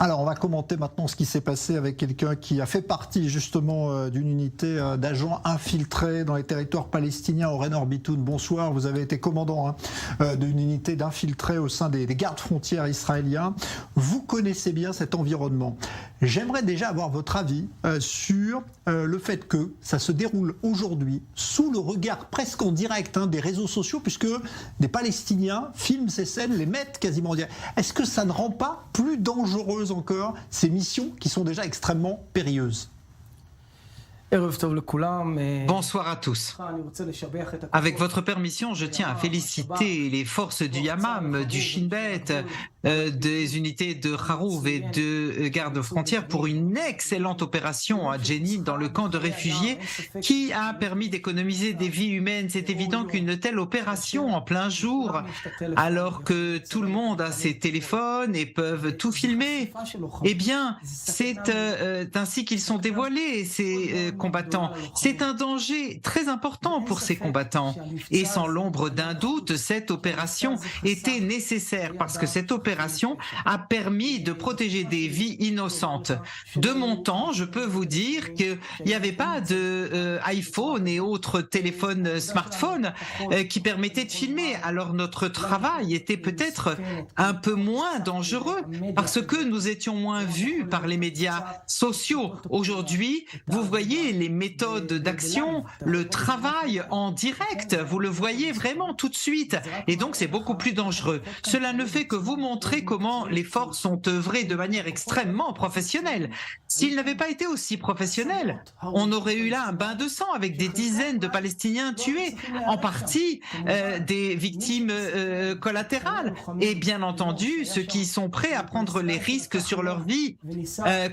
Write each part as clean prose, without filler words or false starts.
Alors, on va commenter maintenant ce qui s'est passé avec quelqu'un qui a fait partie justement d'une unité d'agents infiltrés dans les territoires palestiniens au Reine Bitoun. Bonsoir, vous avez été commandant d'une unité d'infiltrés au sein des gardes frontières israéliens. Vous connaissez bien cet environnement. J'aimerais déjà avoir votre avis sur le fait que ça se déroule aujourd'hui sous le regard presque en direct des réseaux sociaux, puisque des Palestiniens filment ces scènes, les mettent quasiment en direct. Est-ce que ça ne rend pas plus dangereuse encore ces missions qui sont déjà extrêmement périlleuses? Bonsoir à tous. Avec votre permission, je tiens à féliciter les forces du Yamam, du Shin Bet, des unités de Harouv et de garde frontière pour une excellente opération à Jenin dans le camp de réfugiés qui a permis d'économiser des vies humaines. C'est évident qu'une telle opération en plein jour, alors que tout le monde a ses téléphones et peuvent tout filmer, eh bien, c'est ainsi qu'ils sont dévoilés, ces combattants. C'est un danger très important pour ces combattants. Et sans l'ombre d'un doute, cette opération était nécessaire parce que cette opération a permis de protéger des vies innocentes. De mon temps, je peux vous dire qu'il n'y avait pas de iPhone et autres téléphones smartphones qui permettaient de filmer. Alors notre travail était peut-être un peu moins dangereux parce que nous étions moins vus par les médias sociaux. Aujourd'hui, vous voyez les méthodes d'action, le travail en direct, vous le voyez vraiment tout de suite. Et donc c'est beaucoup plus dangereux. Cela ne fait que vous montrer comment les forces ont œuvré de manière extrêmement professionnelle. S'ils n'avaient pas été aussi professionnels, on aurait eu là un bain de sang avec des dizaines de Palestiniens tués, en partie des victimes collatérales. Et bien entendu, ceux qui sont prêts à prendre les risques sur leur vie,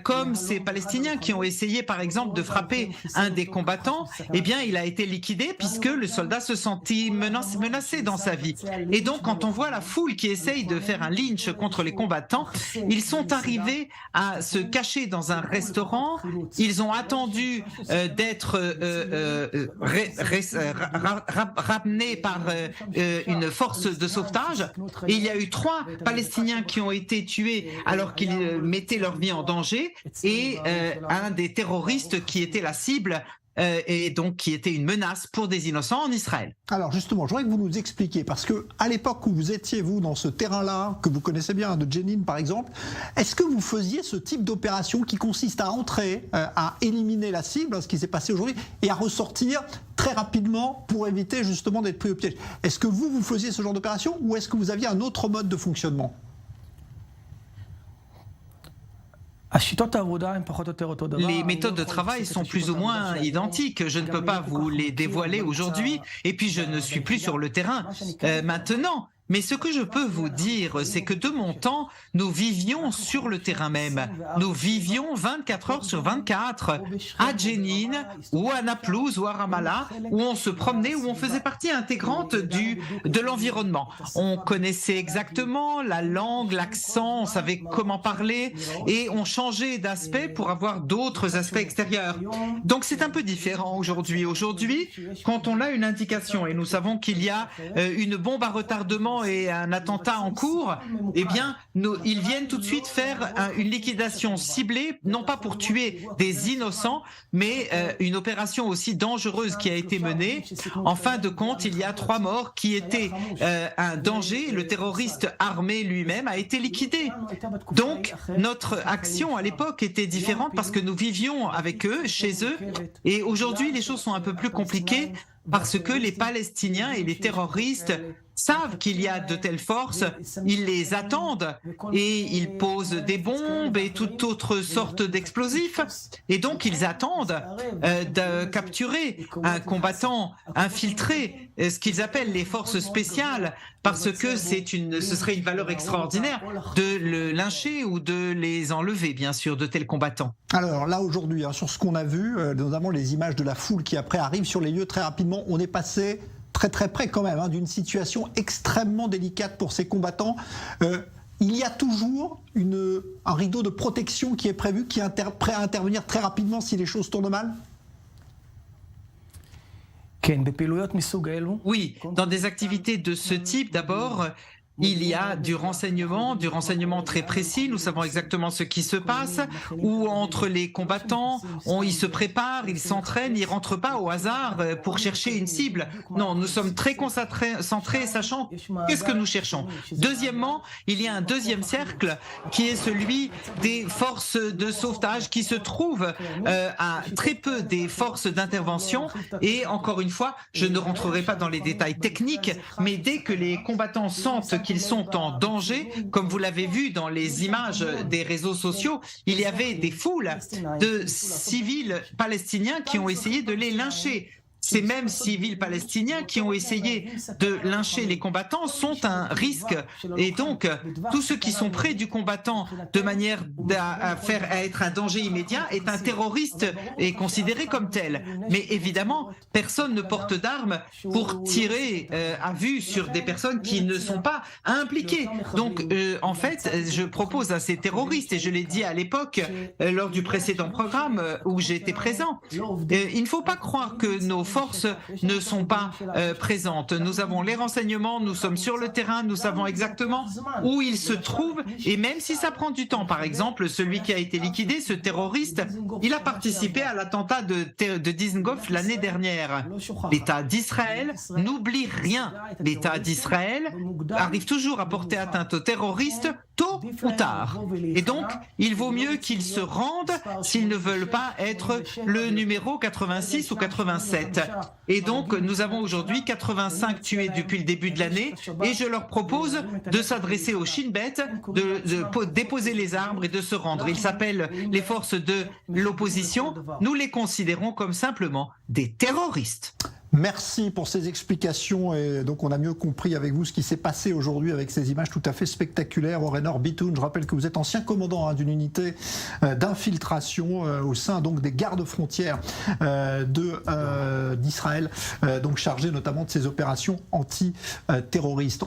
comme ces Palestiniens qui ont essayé par exemple de frapper un des combattants, eh bien il a été liquidé puisque le soldat se sentit menacé dans sa vie. Et donc quand on voit la foule qui essaye de faire un lynch contre les combattants, ils sont arrivés à se cacher dans un restaurant, ils ont attendu d'être ramenés par une force de sauvetage, et il y a eu 3 Palestiniens qui ont été tués alors qu'ils mettaient leur vie en danger, et un des terroristes qui était la cible et donc qui était une menace pour des innocents en Israël. Alors justement, je voudrais que vous nous expliquiez, parce que à l'époque où vous étiez, vous, dans ce terrain-là, que vous connaissez bien, de Jenin par exemple, est-ce que vous faisiez ce type d'opération qui consiste à entrer, à éliminer la cible, ce qui s'est passé aujourd'hui, et à ressortir très rapidement pour éviter justement d'être pris au piège? Est-ce que vous faisiez ce genre d'opération, ou est-ce que vous aviez un autre mode de fonctionnement? Les méthodes de travail sont plus ou moins identiques. Je ne peux pas vous les dévoiler aujourd'hui. Et puis, je ne suis plus sur le terrain maintenant. Mais ce que je peux vous dire, c'est que de mon temps, nous vivions sur le terrain même. Nous vivions 24 heures sur 24 à Jenin, ou à Naplouse, ou à Ramallah, où on se promenait, où on faisait partie intégrante de l'environnement. On connaissait exactement la langue, l'accent, on savait comment parler, et on changeait d'aspect pour avoir d'autres aspects extérieurs. Donc c'est un peu différent aujourd'hui. Aujourd'hui, quand on a une indication, et nous savons qu'il y a une bombe à retardement et un attentat en cours, eh bien, ils viennent tout de suite faire une liquidation ciblée, non pas pour tuer des innocents, mais une opération aussi dangereuse qui a été menée. En fin de compte, il y a 3 morts qui étaient un danger. Le terroriste armé lui-même a été liquidé. Donc, notre action à l'époque était différente parce que nous vivions avec eux, chez eux, et aujourd'hui, les choses sont un peu plus compliquées parce que les Palestiniens et les terroristes savent qu'il y a de telles forces, ils les attendent et ils posent des bombes et toute autre sorte d'explosifs. Et donc ils attendent de capturer un combattant infiltré, ce qu'ils appellent les forces spéciales, parce que ce serait une valeur extraordinaire de le lyncher ou de les enlever, bien sûr, de tels combattants. Alors là, aujourd'hui, sur ce qu'on a vu, notamment les images de la foule qui après arrive sur les lieux très rapidement, on est passé très près quand même d'une situation extrêmement délicate pour ces combattants. Il y a toujours un rideau de protection qui est prévu, qui est prêt à intervenir très rapidement si les choses tournent mal? Oui, dans des activités de ce type, d'abord, il y a du renseignement très précis, nous savons exactement ce qui se passe, où entre les combattants, ils se préparent, ils s'entraînent, ils ne rentrent pas au hasard pour chercher une cible. Non, nous sommes très concentrés, sachant qu'est-ce que nous cherchons. Deuxièmement, il y a un deuxième cercle qui est celui des forces de sauvetage qui se trouvent à très peu des forces d'intervention. Et encore une fois, je ne rentrerai pas dans les détails techniques, mais dès que les combattants sentent qu'ils sont en danger, comme vous l'avez vu dans les images des réseaux sociaux, il y avait des foules de civils palestiniens qui ont essayé de les lyncher. Ces mêmes civils palestiniens qui ont essayé de lyncher les combattants sont un risque. Et donc, tous ceux qui sont près du combattant de manière à être un danger immédiat est un terroriste et considéré comme tel. Mais évidemment, personne ne porte d'armes pour tirer à vue sur des personnes qui ne sont pas impliquées. Donc, en fait, je propose à ces terroristes, et je l'ai dit à l'époque, lors du précédent programme où j'étais présent, il ne faut pas croire que nos forces ne sont pas présentes. Nous avons les renseignements, nous sommes sur le terrain, nous savons exactement où ils se trouvent, et même si ça prend du temps, par exemple, celui qui a été liquidé, ce terroriste, il a participé à l'attentat de Dizengoff l'année dernière. L'État d'Israël n'oublie rien. L'État d'Israël arrive toujours à porter atteinte aux terroristes tôt ou tard. Et donc, il vaut mieux qu'ils se rendent s'ils ne veulent pas être le numéro 86 ou 87. Et donc, nous avons aujourd'hui 85 tués depuis le début de l'année et je leur propose de s'adresser au Shin Bet, de déposer les armes et de se rendre. Ils s'appellent les forces de l'opposition. Nous les considérons comme simplement des terroristes. Merci pour ces explications et donc on a mieux compris avec vous ce qui s'est passé aujourd'hui avec ces images tout à fait spectaculaires. Orenor Bitoun, je rappelle que vous êtes ancien commandant d'une unité d'infiltration au sein donc des gardes-frontières d'Israël, donc chargé notamment de ces opérations anti-terroristes.